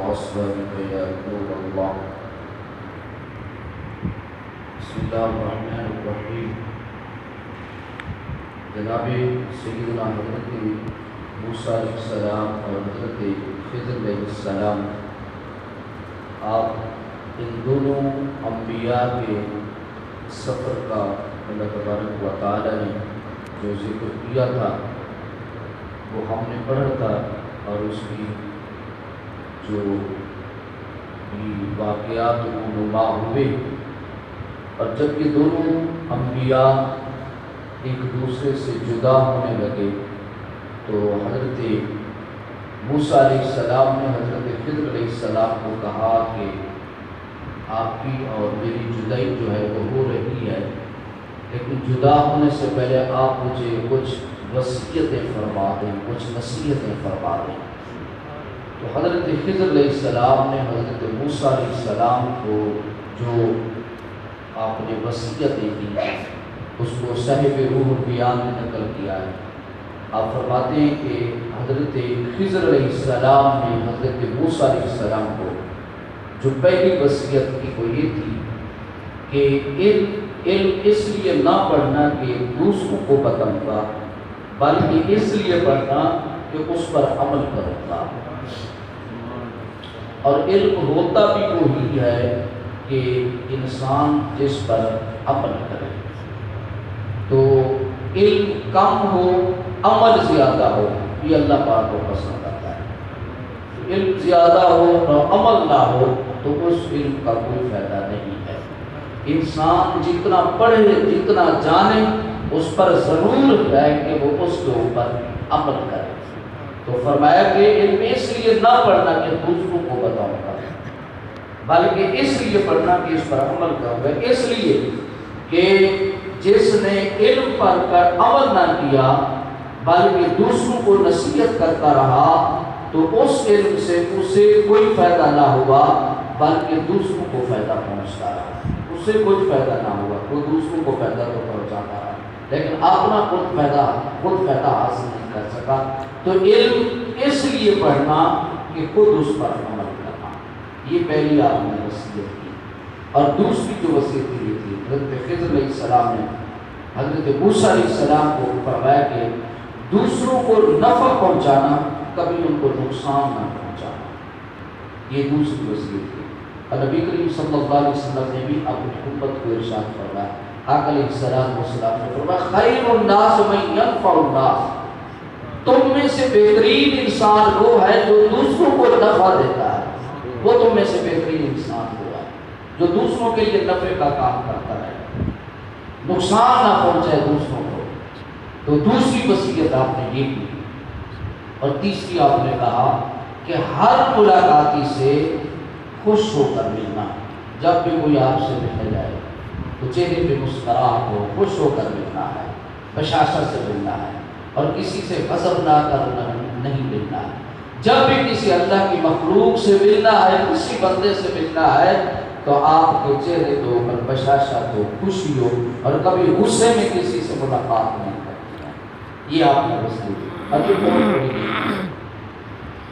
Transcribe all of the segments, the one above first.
وأصحابك يا نور الله. بسم الله الرحمن الرحیم. جناب سیدنا حضرت موسیٰ علیہ السلام اور حضرت خضر علیہ السلام، آپ ان دونوں انبیاء کے سفر کا اللہ تبارک و تعالی نے جو ذکر کیا تھا وہ ہم نے پڑھا تھا، اور اس کی جو واقعات رونما ہوئے. اور جب یہ دونوں انبیاء ایک دوسرے سے جدا ہونے لگے تو حضرت موسیٰ علیہ السلام نے حضرت خضر علیہ السلام کو کہا کہ آپ کی اور میری جدائی جو ہے وہ ہو رہی ہے، لیکن جدا ہونے سے پہلے آپ مجھے کچھ وصیتیں فرما دیں، کچھ نصیحتیں فرما دیں. تو حضرت خضر علیہ السلام نے حضرت موسیٰ علیہ السلام کو جو آپ نے وصیتیں دی اس کو صاحب روح البیان میں نقل کیا ہے. آپ فرماتے ہیں کہ حضرت خضر علیہ السلام نے حضرت موسیٰ علیہ السلام کو جو پہلی وصیت کی وہ یہ تھی کہ علم اس لیے نہ پڑھنا کہ دوسروں کو بتاؤں گا، بلکہ اس لیے پڑھنا کہ اس پر عمل کروں گا. اور علم ہوتا بھی وہی ہے کہ انسان جس پر عمل کرے. تو علم کم ہو عمل زیادہ ہو، یہ اللہ پاک کو پسند آتا ہے. علم زیادہ ہو اور عمل نہ ہو تو اس علم کا کوئی فائدہ نہیں ہے. انسان جتنا پڑھے جتنا جانے اس پر ضرور ہے کہ وہ اس کے اوپر عمل کرے. تو فرمایا کہ علم اس لیے نہ پڑھنا کہ دوسروں کو بتاؤں گا، بلکہ اس لیے پڑھنا کہ اس پر عمل کروں گا. اس لیے کہ جس نے علم پڑھ کر عمل نہ کیا بلکہ دوسروں کو نصیحت کرتا رہا تو اس علم سے اسے کوئی فائدہ نہ ہوا بلکہ دوسروں کو فائدہ پہنچتا رہا. اس سے کوئی فائدہ نہ ہوا، وہ دوسروں کو فائدہ تو پہنچاتا رہا لیکن اپنا خود فائدہ حاصل نہیں کر سکا. تو علم اس لیے پڑھنا کہ خود اس پر عمل کرنا، یہ پہلی آپ نے وصیت کی. اور دوسری جو وصیت کی تھی حضرت خضر علیہ السلام نے حضرت موسیٰ علیہ السلام کو فرمایا کہ دوسروں کو نفع پہنچانا، کبھی ان کو نقصان نہ پہنچانا. یہ دوسری وصیت تھی. اور نبی کریم صلی اللہ علیہ وسلم نے بھی اپنی امت کو ارشاد فرمایا، آقا علیہ السلام نے فرمایا خیر الناس من ينفع الناس، تم میں سے بہترین انسان وہ ہے جو دوسروں کو نفع دیتا ہے. وہ تم میں سے بہترین انسان وہ ہے جو دوسروں کے لیے نفع کا کام کرتا ہے، نقصان نہ پہنچائے دوسروں کو. تو دوسری وصیت آپ نے یہ کی. اور تیسری آپ نے کہا کہ ہر ملاقاتی سے خوش ہو کر ملنا. جب بھی کوئی آپ سے مل جائے تو چہرے پہ مسکراہٹ ہو، خوش ہو کر ملنا ہے، بشاشت سے ملنا ہے، اور کسی سے غضب نہ کر نہیں ملنا ہے. جب بھی کسی اللہ کی مخلوق سے ملنا ہے، کسی بندے سے ملنا ہے تو آپ کے چہرے کے اوپر بشاشت ہو، خوشی ہو، اور کبھی غصے میں کسی سے ملاقات نہیں کرنا ہے. یہ آپ نے وصیت. اور یہ بہت بڑی ہے،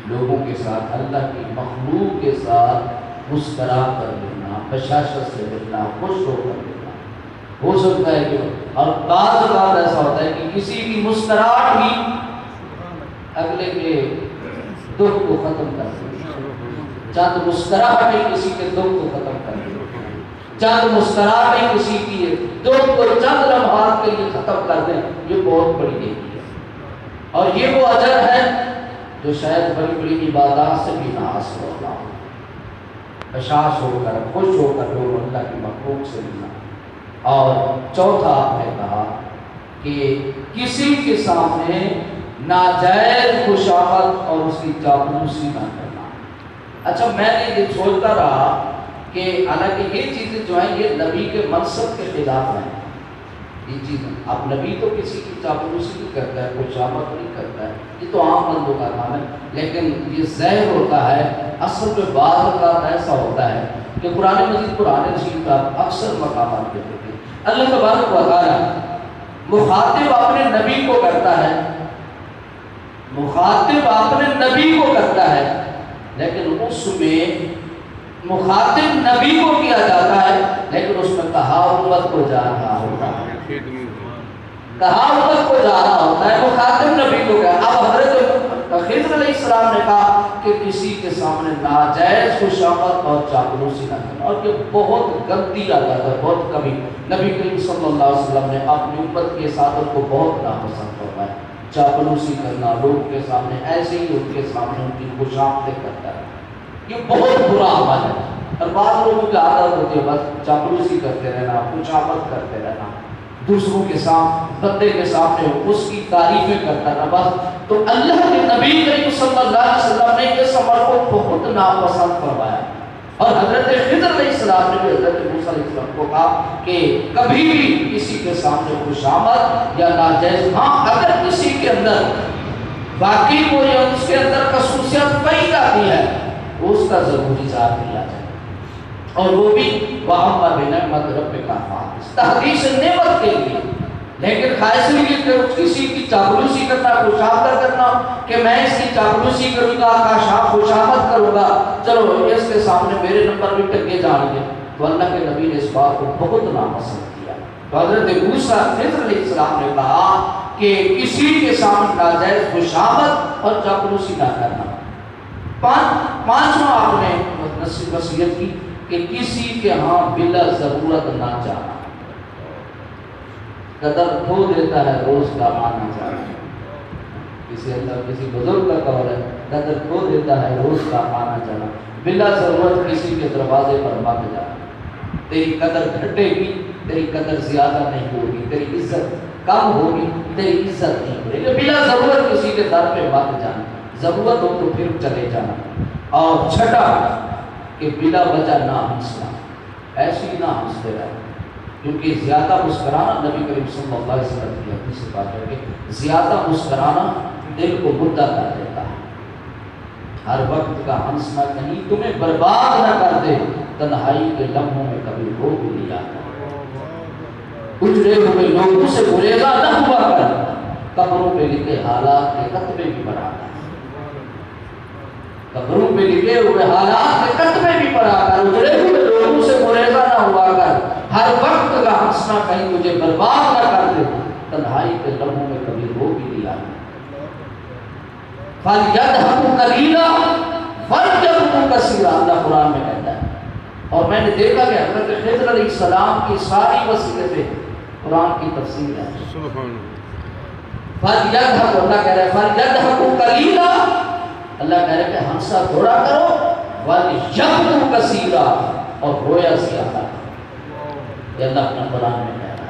لوگوں کے ساتھ اللہ کی مخلوق کے ساتھ مسکرا کر ملنا، بشاشت سے ملنا، خوش ہو کر ملنا. ہو سکتا ہے کہ اور بعض اوقات ایسا ہوتا ہے کہ کسی کی مسکراہٹ ہی اگلے کے دکھ کو ختم کر دیتی ہے. چند مسکراہٹ ہی کسی کے دکھ کو ختم کر دیتی ہے. چند مسکراہٹ ہی کسی کی دکھ کو چند لمحات کے لیے ختم کر دیں. یہ بہت بڑی نیکی ہے، اور یہ وہ اجر ہے جو شاید بڑی بڑی عبادات سے بھی نہ حاصل ہوتا. بشاش ہو کر خوش ہو کر لوگ اللہ کی مخلوق سے ملنا. اور چوتھا آپ نے کہا کہ کسی کے سامنے ناجائز خوشامد اور اس کی چاپلوسی نہ کرنا. اچھا میں نے یہ سوچتا رہا کہ حالانکہ یہ چیزیں جو ہیں یہ نبی کے منصب کے خلاف ہیں. یہ چیزیں اب نبی تو کسی کی چاپلوسی نہیں کرتا ہے، خوشامد نہیں کرتا ہے، یہ تو عام بندوں کا کام ہے. لیکن یہ زہر ہوتا ہے. اصل میں بعض اوقات ایسا ہوتا ہے کہ قرآن مجید قرآن رشید کا اکثر مقامات دیتے تھے اللہ تبارک و تعالی مخاطب اپنے نبی کو کرتا ہے، مخاطب اپنے نبی کو کرتا ہے لیکن اس میں مخاطب نبی کو کیا جاتا ہے، لیکن اس میں کہا امت کو جا رہا ہوتا ہے، کہا امت کو جا رہا ہوتا ہے، مخاطب نبی کو کیا۔ اب حضرت خضر علیہ السلام نے کہا کہ کسی کے سامنے ناجائز خوشامد اور چاپلوسی نہ کرنا، اور یہ بہت گندی عادت ہے، بہت کبھی نبی کریم صلی اللہ علیہ وسلم نے اپنی امت کے ساتھ کو بہت ناپسند فرمایا، چاپلوسی کرنا، لوگ کے سامنے ایسے ہی ان کے سامنے ان کی خوشامدیں کرتا ہے، یہ بہت برا عمل ہے۔ اور بعض لوگوں کی عادت ہوتی ہے بس چاپلوسی کرتے رہنا، خوشامد کرتے رہنا، دوسروں کے سامنے، بندے کے سامنے اس کی تعریفیں کرتا رہنا بس۔ تو اللہ کے نبی کریم صلی اللہ علیہ وسلم نے اس عمل کو بہت ناپسند فرمایا، اور حضرت خضر علیہ السلام نے بھی حضرت موسیٰ علیہ السلام کو کہا کہ کبھی بھی کسی کے سامنے خوشامد یا ناجائز، ہاں اگر کسی کے اندر باقی کو یا اس کے اندر خصوصیت پائی جاتی ہے اس کا ضرور اظہار کیا جائے، اور وہ بھی وَأَمَّا بِنِعْمَتِ رَبِّكَ فَحَدِّثْ، تحدیث نعمت کے لیے۔ لیکن خواہش نہیں کہ کسی کی چاپلوسی کرنا، خوشامد کرنا کہ میں اس کی چاپلوسی کروں گا، خوشامد کروں گا، چلو اس کے سامنے میرے نمبر بھی ٹکے جائیں گے، تو اللہ کے نبی نے اس بات کو بہت ناپسند کیا۔ تو حضرت موسیٰ خضر علیہ السلام نے کہا کہ کسی کے سامنے ناجائز خوشامد اور چاپلوسی نہ کرنا۔ پانچواں آپ نے وصیت کی کہ کسی کے ہاں بلا ضرورت نہ جانا، قدر کھو دیتا ہے روز کا آنا جانا، کسی بزرگ کا قول ہے، قدر کھو دیتا ہے روز کا آنا جانا، بلا ضرورت کسی کے دروازے پر مت جانا، تیری قدر گھٹے گی، تیری قدر زیادہ نہیں ہوگی، تیری عزت کم ہوگی، تیری عزت نہیں ہوگی، بلا ضرورت کسی کے در پہ مت جانا، ضرورت ہو تو پھر چلے جانا۔ اور چھٹا کہ بلا وجہ نہ ہنسنا، ایسی نہ ہنستے رہے، کیونکہ زیادہ مسکرانا نبی کریم صلی اللہ علیہ وسلم کی حدیث سے بات ہے کہ زیادہ مسکرانا دل کو مردہ کر دیتا ہے۔ ہر وقت کا ہنسنا کہیں تمہیں برباد نہ کر دے، تنہائی کے لمحوں میں کبھی رو بھی لیا، اجڑے ہوئے لوگوں سے گریزاں نہ ہوا کر، قبروں پہ لکھے حالات کے کتبے بھی پڑھا کر، قبروں پہ لکھے ہوئے حالات کے کتبے بھی پڑھا کر، اجڑے ہوئے لوگوں سے گریزاں نہ ہوا کر، ہر وقت کا ہنسنا کہیں تجھے برباد نہ کر دے، تنہائی کے لمحوں میں کبھی رو بھی لیا۔ فَلْيَضْحَكُوا قَلِيلًا وَلْيَبْكُوا كَثِيرًا، اللہ قرآن میں کہتا ہے۔ اور میں نے دیکھا کہ حضرت خضر علیہ السلام کی ساری وصیتیں قرآن کی تفسیر ہے۔ فَلْيَضْحَكُوا، اللہ کہہ رہا ہے فَلْيَضْحَكُوا قَلِيلًا، اللہ کہہ رہا ہے کہ ہنسا تھوڑا کرو، وَلْيَبْكُوا كَثِيرًا، اور رویا زیادہ۔ یہ اللہ اپنا قرآن میں کہہ رہا ہے۔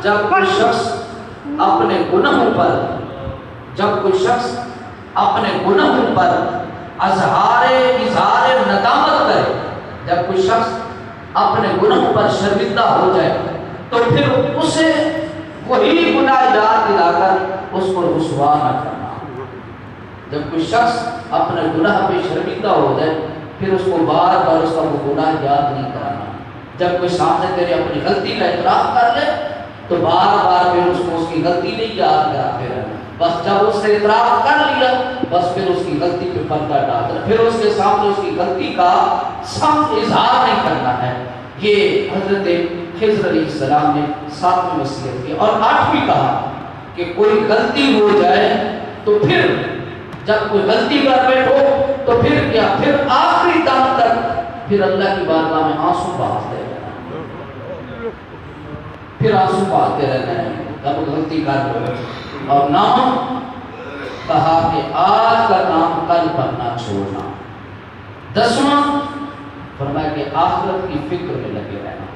جب کوئی شخص اپنے گناہوں پر اظہار ندامت کرے، جب کوئی شخص اپنے گناہوں پر شرمندہ ہو جائے تو پھر اسے وہی گناہ یاد دلا کر اس کو رسوا نہ کرنا۔ جب کوئی شخص اپنے گناہ پہ شرمندہ ہو جائے پھر اس کو بار بار اس کا وہ گناہ یاد نہیں کرانا۔ جب کوئی سامنے تیرے اپنی غلطی کا اعتراف کر لے تو بار بار پھر اس کو اس کی غلطی نہیں یاد کراتے رہنا، بس جب اس نے اعتراف کر لیا بس پھر اس کی غلطی پہ پردہ ڈال دے، پھر اس کے سامنے اس کی غلطی کا سخت اظہار نہیں کرنا ہے۔ یہ حضرت خضر علیہ السلام نے 7ویں وصیت کی۔ اور 8ویں کہا کہ کوئی غلطی ہو جائے تو پھر جب کوئی غلطی کر بیٹھو تو پھر کیا، پھر آخری دم تک پھر اللہ کی بارگاہ میں آنسو بہاتے رہنا، پھر آنسو بہاتے رہنا ہے جب غلطی کر بیٹھو۔ اور نام کہا کہ آج کا کام کل پر نہ چھوڑنا۔ 10واں فرمایا کہ آخرت کی فکر میں لگے رہنا،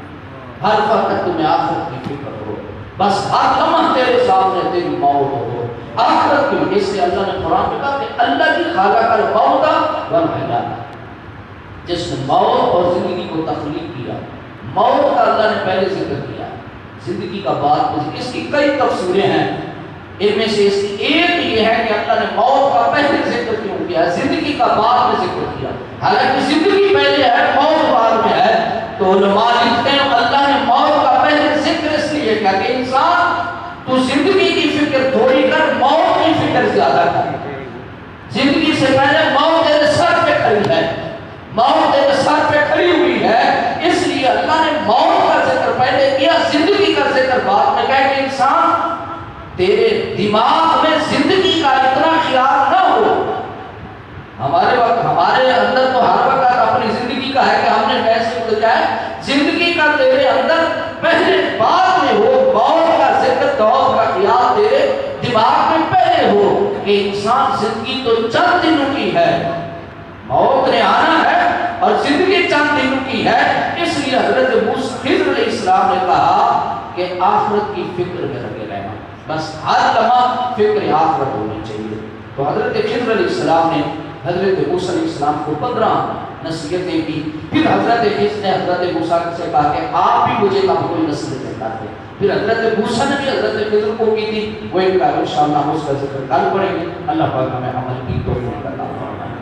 ہر وقت تمہیں آخرت کی فکر ہو، بس ہر لمحہ تیرے سامنے تیری موت ہو، آخرت کی وجہ سے اللہ نے قرآن میں کہا کہ اللہ کی خالق الموت والحیات، جس نے موت اور زندگی کو تخلیق کیا۔ موت کا اللہ نے پہلے ذکر کیا، زندگی کا بعد، اس کی کئی تفسیریں ہیں، ان میں سے اس کی ایک یہ ہے کہ اللہ نے موت کا پہلے ذکر کیوں کیا، زندگی کا بعد میں ذکر کیا۔ حالانکہ زندگی پہلے ہے، موت بعد میں ہے. تو علماء لکھتے ہیں اللہ نے موت کا پہلے ذکر اس لیے کیا کہ انسان تو زندگی کی فکر تھوڑی کر، موت کی فکر زیادہ کر. زندگی سے پہلے موت تیرے سر پہ کھڑی ہے، موت تیرے سر پہ کھڑی ہوئی ہے، اس لیے اللہ نے موت کا ذکر پہلے کیا، زندگی کا ذکر بعد میں. کہا کہ انسان تیرے دماغ میں زندگی کا اتنا خیال نہ ہو. ہمارے وقت ہمارے اندر تو ہر وقت اپنی زندگی کا ہے کہ ہم نے کیسے گزارا ہے، زندگی کا تیرے اندر پہلے بعد میں ہو. موت کا ذکر، موت کا خیال تیرے دماغ میں پہلے ہو کہ انسان زندگی تو چند دنوں کی ہے، موت نے آنا ہے اور زندگی چند دنوں کی ہے. اس لیے حضرت موسیٰ خضر علیہ السلام نے کہا کہ آخرت کی فکر میں لگے رہنا، بس ہر لمحہ فکر آخرت ہونی چاہیے. تو حضرت خضر علیہ السلام نے حضرت موسیٰ علیہ السلام کو 15 نصیحتیں کی. پھر حضرت خضر نے حضرت موسیٰ سے کہا کہ آپ بھی مجھے کب کوئی نصیحتیں کرتے. پھر حضرت موسیٰ نے بھی حضرت خضر کو کی تھی، وہ ان کا انشاءاللہ ہم اس کا ذکر کل پڑھیں گے. اللہ پاک ہمیں عمل کی توفیق عطا فرمائے.